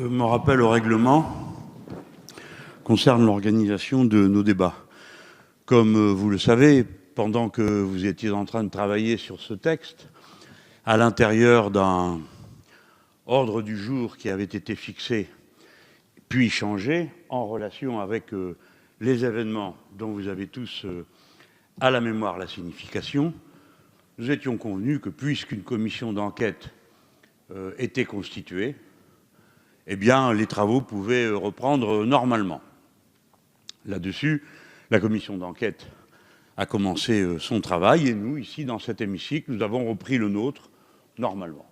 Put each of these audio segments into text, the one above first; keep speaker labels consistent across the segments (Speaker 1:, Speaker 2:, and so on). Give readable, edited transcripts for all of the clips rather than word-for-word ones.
Speaker 1: Mon rappel au règlement concerne l'organisation de nos débats. Comme vous le savez, pendant que vous étiez en train de travailler sur ce texte, à l'intérieur d'un ordre du jour qui avait été fixé, puis changé, en relation avec les événements dont vous avez tous à la mémoire la signification, nous étions convenus que, puisqu'une commission d'enquête était constituée, eh bien, les travaux pouvaient reprendre normalement. Là-dessus, la commission d'enquête a commencé son travail et nous, ici, dans cet hémicycle, nous avons repris le nôtre normalement.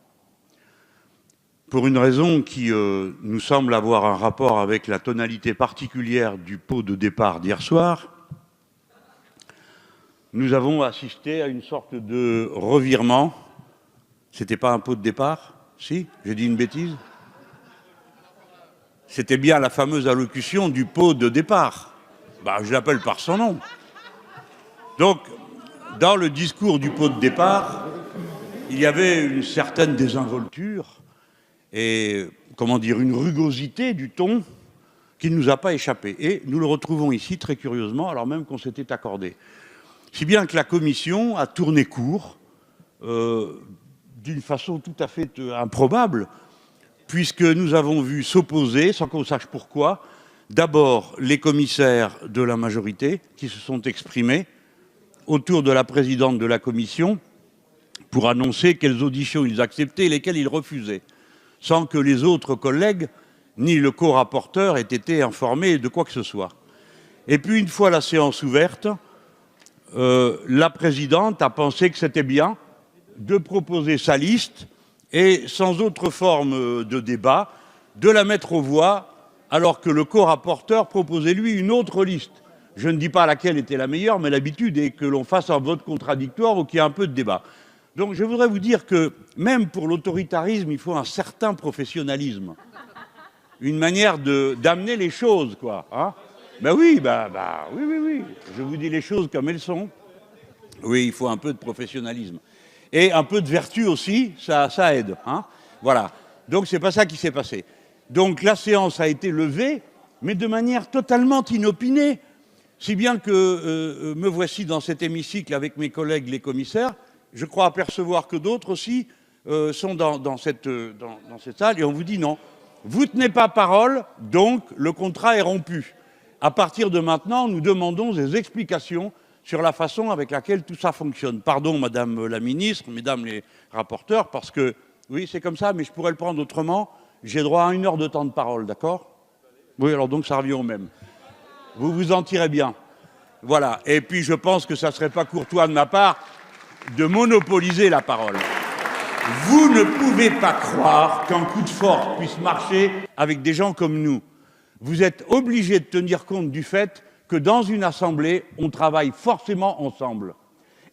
Speaker 1: Pour une raison qui nous semble avoir un rapport avec la tonalité particulière du pot de départ d'hier soir, nous avons assisté à une sorte de revirement. C'était pas un pot de départ? Si? J'ai dit une bêtise? C'était bien la fameuse allocution du pot de départ. Je l'appelle par son nom. Donc, dans le discours du pot de départ, il y avait une certaine désinvolture et, une rugosité du ton qui ne nous a pas échappé. Et nous le retrouvons ici, très curieusement, alors même qu'on s'était accordé. Si bien que la commission a tourné court, d'une façon tout à fait improbable, puisque nous avons vu s'opposer, sans qu'on sache pourquoi, d'abord les commissaires de la majorité qui se sont exprimés autour de la présidente de la commission pour annoncer quelles auditions ils acceptaient et lesquelles ils refusaient, sans que les autres collègues ni le co-rapporteur aient été informés de quoi que ce soit. Et puis, une fois la séance ouverte, la présidente a pensé que c'était bien de proposer sa liste et, sans autre forme de débat, de la mettre aux voix, alors que le co-rapporteur proposait, lui, une autre liste. Je ne dis pas laquelle était la meilleure, mais l'habitude est que l'on fasse un vote contradictoire ou qu'il y ait un peu de débat. Donc je voudrais vous dire que, même pour l'autoritarisme, il faut un certain professionnalisme. Une manière d'amener les choses, quoi. Hein? Oui, oui. Je vous dis les choses comme elles sont. Oui, il faut un peu de professionnalisme. Et un peu de vertu aussi, ça aide. Hein, voilà. Donc, c'est pas ça qui s'est passé. Donc, la séance a été levée, mais de manière totalement inopinée. Si bien que me voici dans cet hémicycle avec mes collègues les commissaires. Je crois apercevoir que d'autres aussi sont dans cette salle. Et on vous dit non. Vous ne tenez pas parole, donc le contrat est rompu. À partir de maintenant, nous demandons des explications sur la façon avec laquelle tout ça fonctionne. Pardon, Madame la Ministre, Mesdames les rapporteurs, parce que, oui, c'est comme ça, mais je pourrais le prendre autrement. J'ai droit à 1 heure de temps de parole, d'accord? Oui, alors donc ça revient au même. Vous vous en tirez bien. Voilà. Et puis, je pense que ça ne serait pas courtois de ma part de monopoliser la parole. Vous ne pouvez pas croire qu'un coup de force puisse marcher avec des gens comme nous. Vous êtes obligés de tenir compte du fait que dans une assemblée, on travaille forcément ensemble.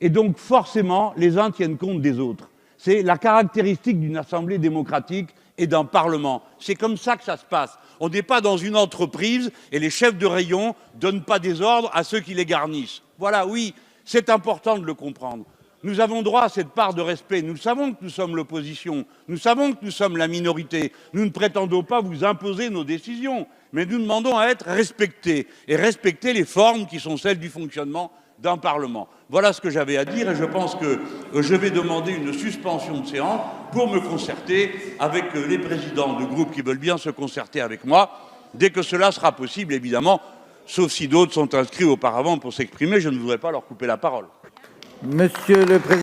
Speaker 1: Et donc, forcément, les uns tiennent compte des autres. C'est la caractéristique d'une assemblée démocratique et d'un parlement. C'est comme ça que ça se passe. On n'est pas dans une entreprise et les chefs de rayon ne donnent pas des ordres à ceux qui les garnissent. Voilà, oui, c'est important de le comprendre. Nous avons droit à cette part de respect. Nous savons que nous sommes l'opposition. Nous savons que nous sommes la minorité. Nous ne prétendons pas vous imposer nos décisions, mais nous demandons à être respectés et respecter les formes qui sont celles du fonctionnement d'un Parlement. Voilà ce que j'avais à dire et je pense que je vais demander une suspension de séance pour me concerter avec les présidents de groupes qui veulent bien se concerter avec moi. Dès que cela sera possible, évidemment, sauf si d'autres sont inscrits auparavant pour s'exprimer, je ne voudrais pas leur couper la parole.
Speaker 2: Monsieur le Président.